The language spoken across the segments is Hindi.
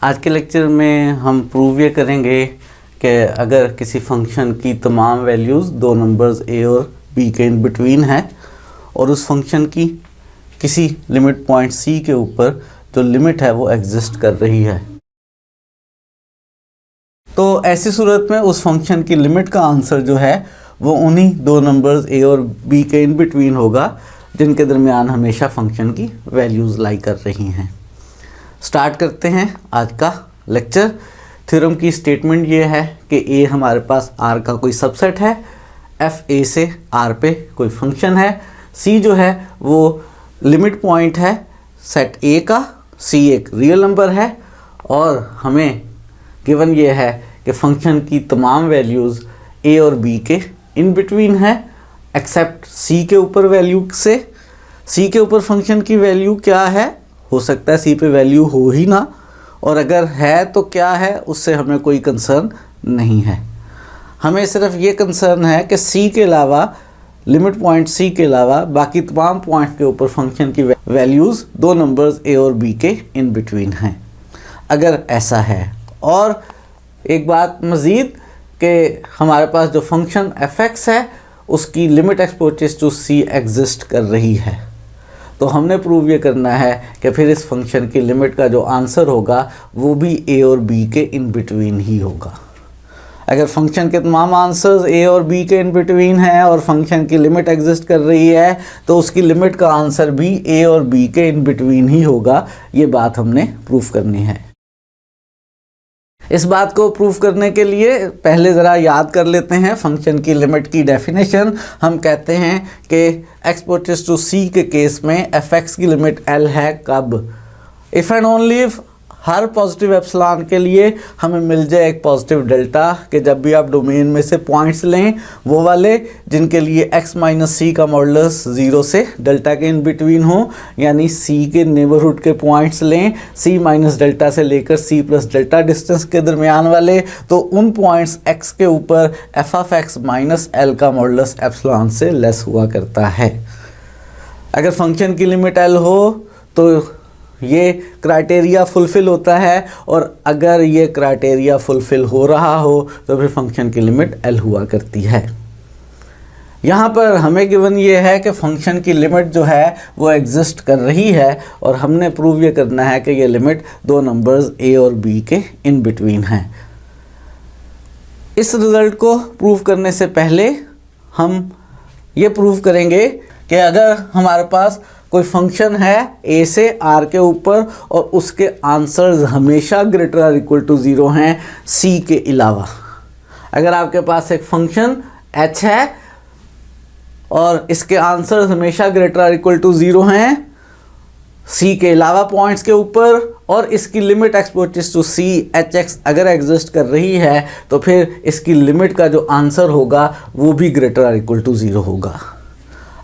आज के लेक्चर में हम प्रूव ये करेंगे कि अगर किसी फंक्शन की तमाम वैल्यूज़ दो नंबर्स a और b के इन बिटवीन है और उस फंक्शन की किसी लिमिट पॉइंट c के ऊपर जो लिमिट है वो एग्जिस्ट कर रही है, तो ऐसी सूरत में उस फंक्शन की लिमिट का आंसर जो है वो उन्हीं दो नंबर्स a और b के इन बिटवीन होगा जिनके दरमियान हमेशा फंक्शन की वैल्यूज़ लाई कर रही हैं। स्टार्ट करते हैं आज का लेक्चर। थ्योरम की स्टेटमेंट ये है कि a हमारे पास r का कोई सबसेट है, f a से r पे कोई फंक्शन है, c जो है वो लिमिट पॉइंट है सेट a का, c एक रियल नंबर है और हमें गिवन ये है कि फंक्शन की तमाम वैल्यूज़ a और b के इन बिटवीन है एक्सेप्ट c के ऊपर वैल्यू से। c के ऊपर फंक्शन की वैल्यू क्या है, हो सकता है c पे वैल्यू हो ही ना, और अगर है तो क्या है उससे हमें कोई कंसर्न नहीं है। हमें सिर्फ ये कंसर्न है कि c के अलावा, लिमिट पॉइंट c के अलावा बाकी तमाम पॉइंट के ऊपर फंक्शन की वैल्यूज़ दो नंबर्स a और b के इन बिटवीन हैं। अगर ऐसा है, और एक बात मज़ीद कि हमारे पास जो फंक्शन f(x) है उसकी limit x approaches to c exist कर रही है, तो हमने प्रूव ये करना है कि फिर इस फंक्शन की लिमिट का जो आंसर होगा वो भी a और b के इन बिटवीन ही होगा। अगर फंक्शन के तमाम आंसर्स a और b के इन बिटवीन हैं और फंक्शन की लिमिट एग्जिस्ट कर रही है तो उसकी लिमिट का आंसर भी a और b के इन बिटवीन ही होगा। ये बात हमने प्रूव करनी है। इस बात को प्रूव करने के लिए पहले ज़रा याद कर लेते हैं फंक्शन की लिमिट की डेफिनेशन। हम कहते हैं कि x टू c के केस में f(x) की लिमिट l है कब, if and only if her positive epsilon के लिए हमें मिल जाए एक पॉजिटिव डेल्टा, कि जब भी आप डोमेन में से पॉइंट्स लें वो वाले जिनके लिए x माइनस c का मॉडुलस 0 से डेल्टा के इन बिटवीन हो, यानी c के नेबरहुड के पॉइंट्स लें c माइनस डेल्टा से लेकर c प्लस डेल्टा डिस्टेंस के दरमियान वाले, तो उन पॉइंट्स x के ऊपर f(x) माइनस l का मॉडुलस एप्सिलॉन से लेस हुआ करता है। अगर फंक्शन की लिमिट l हो तो ये क्राइटेरिया फुलफ़िल होता है, और अगर ये क्राइटेरिया फुलफ़िल हो रहा हो तो फिर फंक्शन की लिमिट l हुआ करती है। यहाँ पर हमें गिवन ये है कि फंक्शन की लिमिट जो है वो एग्जिस्ट कर रही है, और हमने प्रूव ये करना है कि ये लिमिट दो नंबर्स a और b के इन बिटवीन है। इस रिज़ल्ट को प्रूव करने से पहले हम ये प्रूव करेंगे कि अगर हमारे पास कोई फंक्शन है a से r के ऊपर और उसके आंसर्स हमेशा ग्रेटर और इक्वल टू 0 हैं c के अलावा। अगर आपके पास एक फंक्शन h है और इसके आंसर्स हमेशा ग्रेटर और इक्वल टू 0 हैं c के अलावा पॉइंट्स के ऊपर, और इसकी limit x approaches to c h(x) अगर एग्जिस्ट कर रही है तो फिर इसकी लिमिट का जो आंसर होगा वो भी ग्रेटर और इक्वल टू 0 होगा।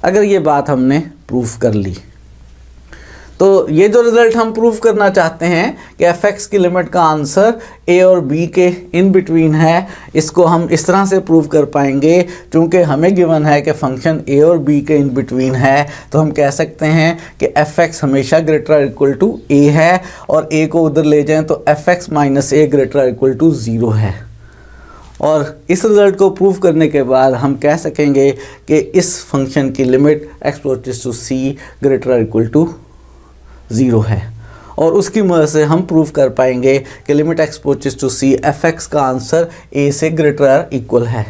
अगर ये बात हमने प्रूफ कर ली तो ये जो रिज़ल्ट हम प्रूफ करना चाहते हैं कि f(x) की लिमिट का आंसर a और b के इन बिटवीन है, इसको हम इस तरह से प्रूव कर पाएंगे क्योंकि हमें गिवन है कि फंक्शन a और b के इन बिटवीन है, तो हम कह सकते हैं कि f(x) हमेशा ग्रेटर और इक्वल टू a है, और a को उधर ले जाएं तो f(x) माइनस a ग्रेटर और इक्वल टू 0 है। और इस रिज़ल्ट को प्रूव करने के बाद हम कह सकेंगे कि इस फंक्शन की limit x approaches to c greater और इक्वल टू 0 है, और उसकी मदद से हम प्रूव कर पाएंगे कि limit x approaches to c f(x) का आंसर a से ग्रेटर और इक्वल है।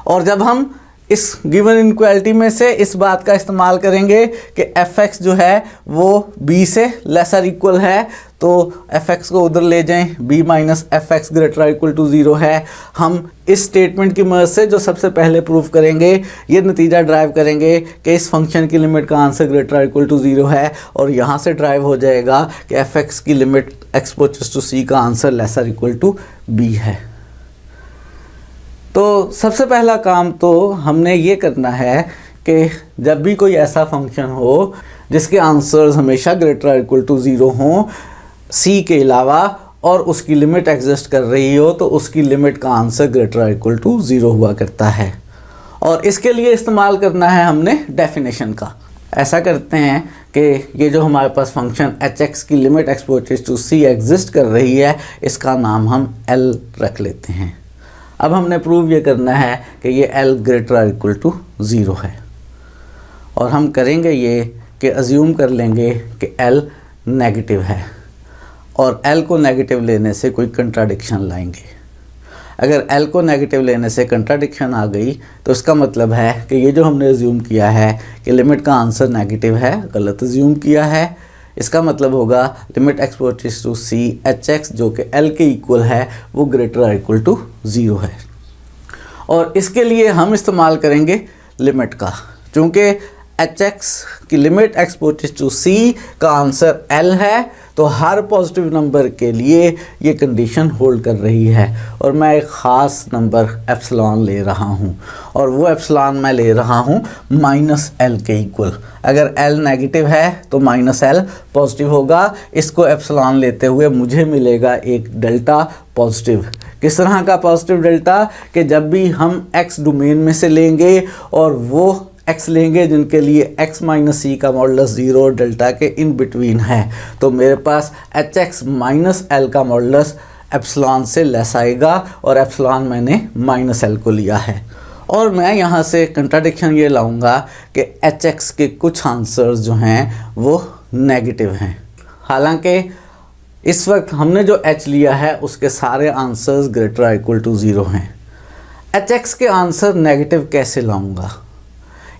और जब हम इस गिवन इनक्वालिटी में से इस बात का इस्तेमाल करेंगे कि f(x) जो है वो b से लेसर इक्वल है, तो f(x) को उधर ले जाएं, b minus f(x) greater equal to 0 है। हम इस स्टेटमेंट की मदद से जो सबसे पहले प्रूव करेंगे ये नतीजा ड्राइव करेंगे कि इस फंक्शन की लिमिट का आंसर ग्रेटर इक्वल टू 0 है, और यहाँ से ड्राइव हो जाएगा कि f(x) की लिमिट एक्सपोजेस टू c का answer lesser equal to b है। तो सबसे पहला काम तो हमने ये करना है कि जब भी कोई ऐसा फंक्शन हो जिसके आंसर्स हमेशा ग्रेटर इक्वल टू 0 हों c के अलावा, और उसकी लिमिट एग्जिस्ट कर रही हो, तो उसकी लिमिट का आंसर ग्रेटर इक्वल टू 0 हुआ करता है। और इसके लिए इस्तेमाल करना है हमने डेफिनेशन का। ऐसा करते हैं कि ये जो हमारे पास फंक्शन एच एक्स की limit X approaches to C exist कर रही है, इसका नाम हम एल रख लेते हैं। अब हमने प्रूव ये करना है कि ये एल ग्रेटर इक्वल टू 0 है, और हम करेंगे ये कि अज्यूम कर लेंगे कि एल नेगेटिव है, और एल को नेगेटिव लेने से कोई कंट्राडिक्शन लाएंगे। अगर एल को नेगेटिव लेने से कंट्राडिक्शन आ गई तो इसका मतलब है कि ये जो हमने अज्यूम किया है कि लिमिट का आंसर नेगेटिव है, गलत अज्यूम किया है। इसका मतलब होगा limit X approaches to C H X जो कि एल के इक्वल है वो ग्रेटर और इक्वल टू 0 है, और इसके लिए हम इस्तेमाल करेंगे लिमिट का। चूँकि एच एक्स की लिमिट एक्स अप्रोचेस टू सी का आंसर एल है, तो हर पॉजिटिव नंबर के लिए ये कंडीशन होल्ड कर रही है, और मैं एक ख़ास नंबर एप्सिलॉन ले रहा हूँ, और वो एप्सिलॉन मैं ले रहा हूँ -l के इक्वल। अगर l नेगेटिव है तो -l पॉजिटिव होगा। इसको एप्सिलॉन लेते हुए मुझे मिलेगा एक डेल्टा पॉजिटिव। किस तरह का पॉजिटिव डेल्टा? कि जब भी हम x डोमेन में से लेंगे और वो x लेंगे जिनके लिए x माइनस सी का मॉडुलस 0 डेल्टा के इन बिटवीन है, तो मेरे पास एच एक्स माइनस एल का मॉडुलस एप्सिलॉन से लेस आएगा, और एप्सिलॉन मैंने -l को लिया है। और मैं यहाँ से कंट्राडिक्शन ये लाऊंगा कि एच एक्स के कुछ आंसर्स जो हैं वो नेगेटिव हैं, हालांकि इस वक्त हमने जो h लिया है उसके सारे आंसर्स ग्रेटर और इक्वल टू 0 हैं। एच एक्स के आंसर नेगेटिव कैसे लाऊंगा?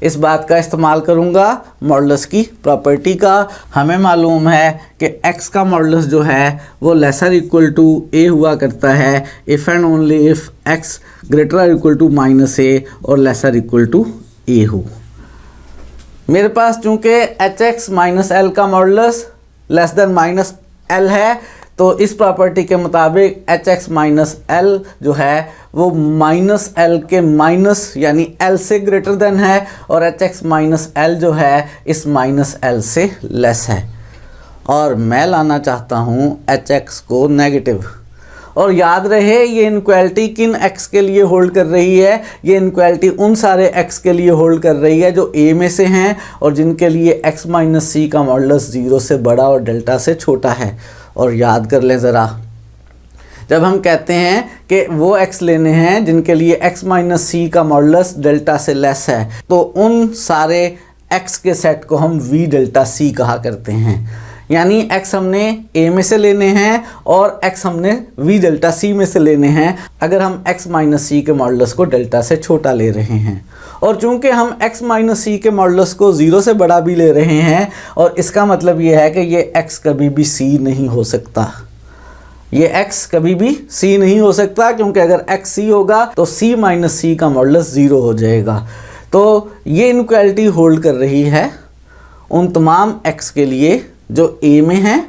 इस बात का इस्तेमाल करूंगा मॉडुलस की प्रॉपर्टी का। हमें मालूम है कि x का मॉडुलस जो है वो लेसर इक्वल टू a हुआ करता है if and only if x greater equal to -a और लेसर इक्वल टू a हो। मेरे पास चूँकि एच एक्स माइनस एल का मॉडुलस लेस देन -l है, तो इस प्रॉपर्टी के मुताबिक एच एक्स माइनस एल जो है वो -l के माइनस यानी l से ग्रेटर देन है, और एच एक्स माइनस एल जो है इस -l से लेस है, और मैं लाना चाहता हूँ एच एक्स को नेगेटिव। और याद रहे ये इनक्वालिटी किन x के लिए होल्ड कर रही है? ये इनक्वालिटी उन सारे x के लिए होल्ड कर रही है जो a में से हैं और जिनके लिए x माइनस सी का मॉडुलस 0 से बड़ा और डेल्टा से छोटा है। और याद कर लें ज़रा, जब हम कहते हैं कि वो x लेने हैं जिनके लिए x माइनस सी का मॉडुलस डेल्टा से लेस है, तो उन सारे x के सेट को हम v डेल्टा c कहा करते हैं। यानी x हमने a में से लेने हैं और x हमने v डेल्टा c में से लेने हैं अगर हम x माइनस सी के मॉडुलस को डेल्टा से छोटा ले रहे हैं। और चूंकि हम x माइनस सी के मॉडुलस को 0 से बड़ा भी ले रहे हैं, और इसका मतलब ये है कि ये x कभी भी c नहीं हो सकता। ये x कभी भी c नहीं हो सकता, क्योंकि अगर x c होगा तो c माइनस सी का मॉडुलस 0 हो जाएगा। तो ये इनक्वालिटी होल्ड कर रही है उन तमाम x के लिए जो a में हैं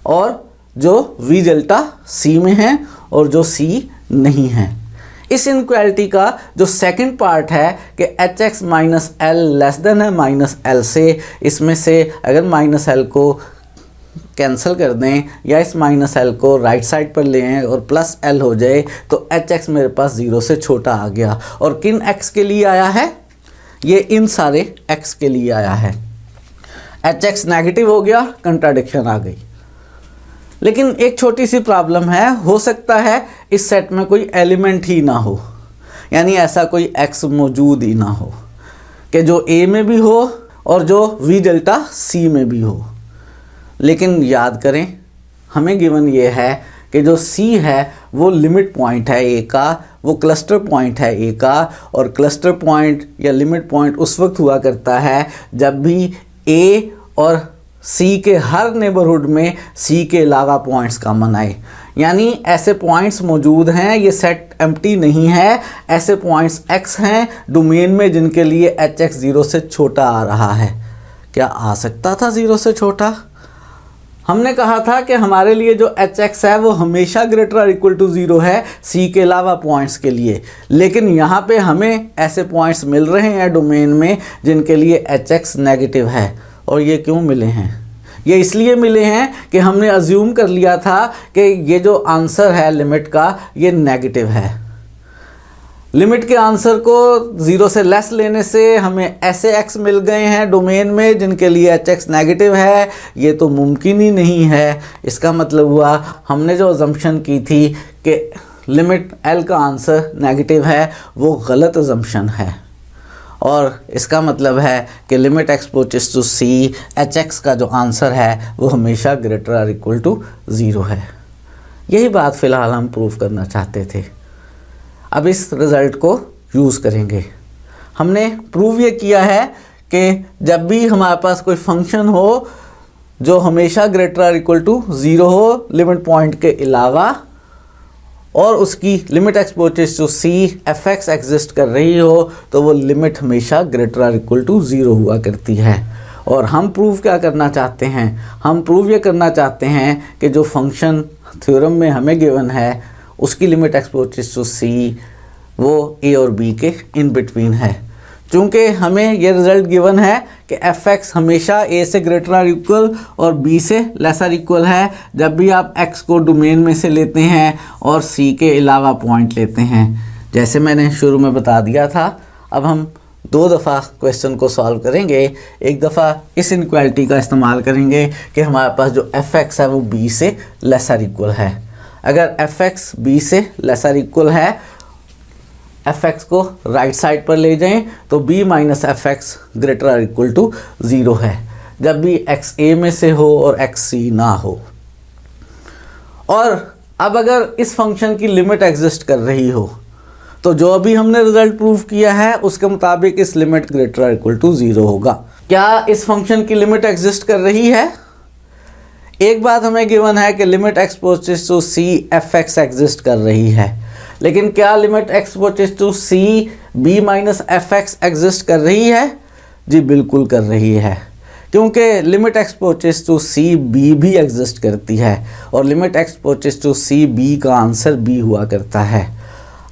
और जो v डेल्टा c में हैं और जो c नहीं है। इस इनक्वालिटी का जो सेकंड पार्ट है कि H X minus L less than है -l से, इसमें से अगर -l को कैंसिल कर दें या इस -l को राइट साइड पर लें और +l हो जाए, तो एच एक्स मेरे पास 0 से छोटा आ गया। और किन x के लिए आया है? ये इन सारे x के लिए आया है। एच एक्स नेगेटिव हो गया, कंट्राडिक्शन आ गई। लेकिन एक छोटी सी प्रॉब्लम है, हो सकता है इस सेट में कोई एलिमेंट ही ना हो, यानी ऐसा कोई x मौजूद ही ना हो कि जो a में भी हो और जो v डेल्टा c में भी हो। लेकिन याद करें, हमें गिवन ये है कि जो c है वो लिमिट पॉइंट है a का, वो क्लस्टर पॉइंट है a का, और क्लस्टर पॉइंट या लिमिट पॉइंट उस वक्त हुआ करता है जब भी a और c के हर नेबरहुड में c के अलावा पॉइंट्स कॉमन आए। यानी ऐसे पॉइंट्स मौजूद हैं, ये सेट एम्प्टी नहीं है, ऐसे पॉइंट्स x हैं डोमेन में जिनके लिए एच एक्स 0 से छोटा आ रहा है। क्या आ सकता था 0 से छोटा? हमने कहा था कि हमारे लिए जो एच एक्स है वो हमेशा ग्रेटर और इक्वल टू 0 है c के अलावा पॉइंट्स के लिए। लेकिन यहाँ पे हमें ऐसे पॉइंट्स मिल रहे हैं डोमेन में जिनके लिए एच एक्स नेगेटिव है। और ये क्यों मिले हैं? ये इसलिए मिले हैं कि हमने अज्यूम कर लिया था कि ये जो आंसर है लिमिट का ये नेगेटिव है। लिमिट के आंसर को 0 से लेस लेने से हमें ऐसे x मिल गए हैं डोमेन में जिनके लिए hx नेगेटिव है। ये तो मुमकिन ही नहीं है। इसका मतलब हुआ हमने जो अजम्पशन की थी कि लिमिट l का आंसर नेगेटिव है, वो गलत अजम्पशन है। और इसका मतलब है कि limit x approaches to c hx का जो आंसर है वो हमेशा ग्रेटर और इक्वल टू 0 है। यही बात फ़िलहाल हम प्रूव करना चाहते थे। अब इस रिज़ल्ट को यूज़ करेंगे। हमने प्रूव ये किया है कि जब भी हमारे पास कोई फंक्शन हो जो हमेशा ग्रेटर और इक्वल टू 0 हो लिमिट पॉइंट के अलावा, और उसकी limit x approaches to c fx exist कर रही हो, तो वो लिमिट हमेशा ग्रेटर और इक्वल टू 0 हुआ करती है। और हम प्रूव क्या करना चाहते हैं? हम प्रूव ये करना चाहते हैं कि जो फंक्शन थ्योरम में हमें गिवन है उसकी limit x approaches to c वो a और b के इन बिटवीन है। चूँकि हमें ये रिज़ल्ट गिवन है कि fx हमेशा a से ग्रेटर और इक्वल और b से लेसर इक्वल है जब भी आप x को डोमेन में से लेते हैं और c के अलावा पॉइंट लेते हैं। जैसे मैंने शुरू में बता दिया था, अब हम 2 दफ़ा क्वेश्चन को सॉल्व करेंगे। एक दफ़ा इस इनक्वालिटी का इस्तेमाल करेंगे कि हमारे पास जो fx है वो b से लेसर इक्वल है। अगर fx b से लेसर इक्वल है, fx को राइट साइड पर ले जाएं तो b माइनस fx ग्रेटर और इक्वल टू 0 है जब भी x a में से हो और x c ना हो। और अब अगर इस फंक्शन की लिमिट एग्जिस्ट कर रही हो तो जो अभी हमने रिजल्ट प्रूव किया है उसके मुताबिक इस लिमिट ग्रेटर और इक्वल टू 0 होगा। क्या इस फंक्शन की लिमिट एग्जिस्ट कर रही है? एक बात हमें गिवन है कि limit x approaches to c fx exist कर रही है, लेकिन क्या limit x approaches to c b minus fx exist कर रही है? जी बिल्कुल कर रही है, क्योंकि limit x approaches to c b भी एग्जिस्ट करती है और limit x approaches to c b का आंसर b हुआ करता है।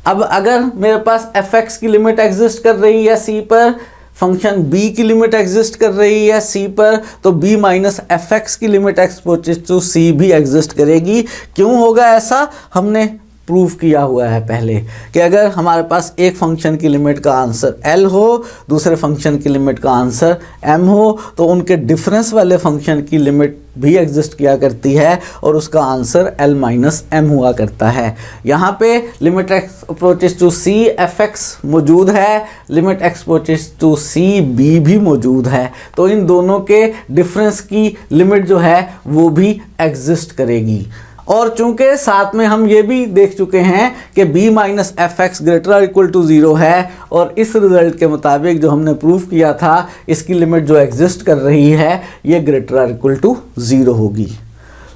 अब अगर मेरे पास fx की लिमिट एग्जिस्ट कर रही है c पर, फंक्शन b की लिमिट एग्जिस्ट कर रही है c पर, तो b माइनस fx की limit x approaches to c भी एग्जिस्ट करेगी। क्यों होगा ऐसा? हमने प्रूव किया हुआ है पहले कि अगर हमारे पास एक फंक्शन की लिमिट का आंसर l हो, दूसरे फंक्शन की लिमिट का आंसर m हो, तो उनके डिफरेंस वाले फंक्शन की लिमिट भी एग्जिस्ट किया करती है और उसका आंसर l माइनस m हुआ करता है। यहाँ पे limit x approaches to c fx मौजूद है, limit x approaches to c b भी मौजूद है, तो इन दोनों के डिफरेंस की लिमिट जो है वो भी एग्जिस्ट करेगी। और चूंकि साथ में हम ये भी देख चुके हैं कि b माइनस fx ग्रेटर और इक्वल टू 0 है और इस रिजल्ट के मुताबिक जो हमने प्रूव किया था इसकी लिमिट जो एग्जिस्ट कर रही है ये ग्रेटर और इक्वल टू 0 होगी।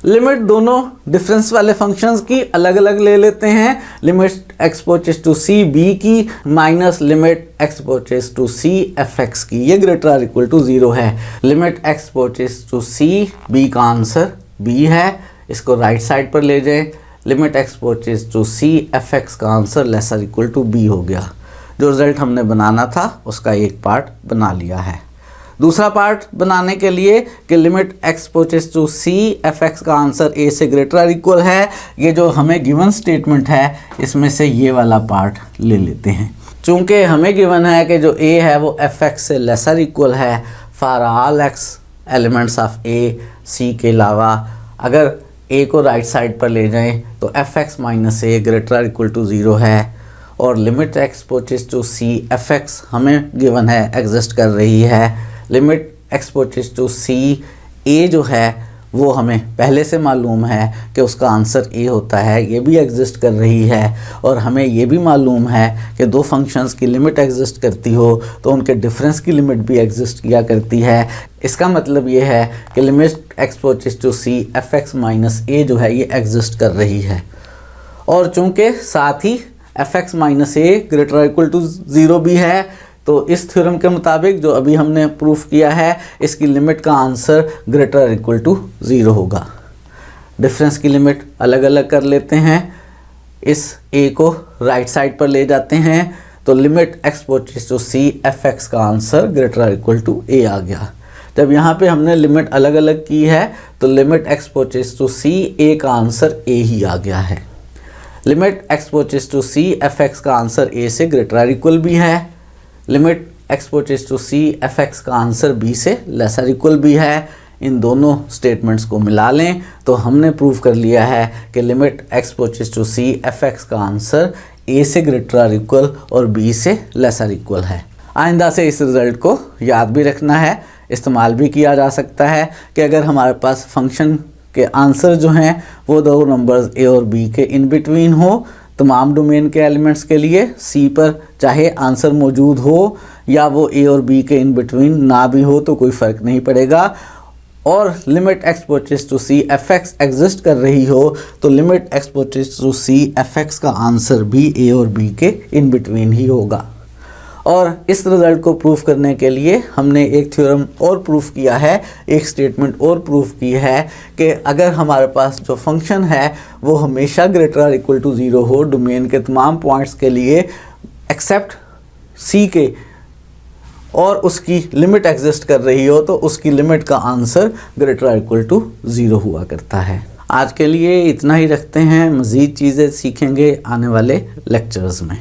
लिमिट दोनों डिफरेंस वाले फंक्शंस की अलग अलग ले लेते हैं। Limit x approaches to c b की minus limit x approaches to c fx की, ये ग्रेटर और इक्वल टू 0 है। Limit x approaches to c b का आंसर b है, इसको राइट साइड पर ले जाएं। Limit x approaches to c fx का answer lesser equal to b हो गया। जो रिजल्ट हमने बनाना था उसका एक पार्ट बना लिया है। दूसरा पार्ट बनाने के लिए कि limit x approaches to c fx का आंसर a से ग्रेटर और इक्वल है, ये जो हमें गिवन स्टेटमेंट है इसमें से ये वाला पार्ट ले लेते हैं। चूँकि हमें गिवन है कि जो a है वो fx से लेसर इक्वल है for all x elements of a c के अलावा। अगर a को राइट साइड पर ले जाएं तो fx माइनस a ग्रेटर और इक्वल टू 0 है और limit x approaches to c fx हमें गिवन है एग्जिस्ट कर रही है। Limit x approaches to c a जो है वो हमें पहले से मालूम है कि उसका आंसर a होता है, ये भी एग्जिस्ट कर रही है। और हमें ये भी मालूम है कि दो फंक्शंस की लिमिट एग्जिस्ट करती हो तो उनके डिफरेंस की लिमिट भी एग्जिस्ट किया करती है। इसका मतलब ये है कि limit x approaches to c fx minus a जो है ये एग्जिस्ट कर रही है। और चूँकि साथ ही fx माइनस a ग्रेटर और इक्वल टू 0 भी है, तो इस थ्योरम के मुताबिक जो अभी हमने प्रूफ किया है इसकी लिमिट का आंसर ग्रेटर और इक्वल टू 0 होगा। डिफरेंस की लिमिट अलग अलग कर लेते हैं, इस a को राइट साइड पर ले जाते हैं तो limit x approaches to c fx का आंसर ग्रेटर और इक्वल टू a आ गया। जब यहाँ पे हमने लिमिट अलग अलग की है तो limit x approaches to c a का आंसर a ही आ गया है। Limit x approaches to c fx का आंसर a से ग्रेटर और इक्वल भी है, limit x approaches to c fx का आंसर b से लेसर इक्वल भी है। इन दोनों स्टेटमेंट्स को मिला लें तो हमने प्रूव कर लिया है कि limit x approaches to c fx का आंसर a से ग्रेटर और इक्वल और b से लेसर इक्वल है। आइंदा से इस रिज़ल्ट को याद भी रखना है, इस्तेमाल भी किया जा सकता है कि अगर हमारे पास फंक्शन के आंसर जो हैं वो दो नंबर्स a और b के इन बिटवीन हो, तमाम डोमेन के एलिमेंट्स के लिए c पर चाहे आंसर मौजूद हो या वो a और b के इन बिटवीन ना भी हो तो कोई फ़र्क नहीं पड़ेगा, और limit x approaches to c fx exist कर रही हो तो limit x approaches to c fx का आंसर भी a और b के इन बिटवीन ही होगा। और इस रिज़ल्ट को प्रूफ करने के लिए हमने एक थ्योरम और प्रूफ किया है, एक स्टेटमेंट और प्रूफ की है कि अगर हमारे पास जो फंक्शन है वो हमेशा ग्रेटर और इक्वल टू 0 हो डोमेन के तमाम पॉइंट्स के लिए एक्सेप्ट c के, और उसकी लिमिट एग्जिस्ट कर रही हो तो उसकी लिमिट का आंसर ग्रेटर और इक्वल टू 0 हुआ करता है। आज के लिए इतना ही रखते हैं, मज़ीद चीज़ें सीखेंगे आने वाले लेक्चर्स में।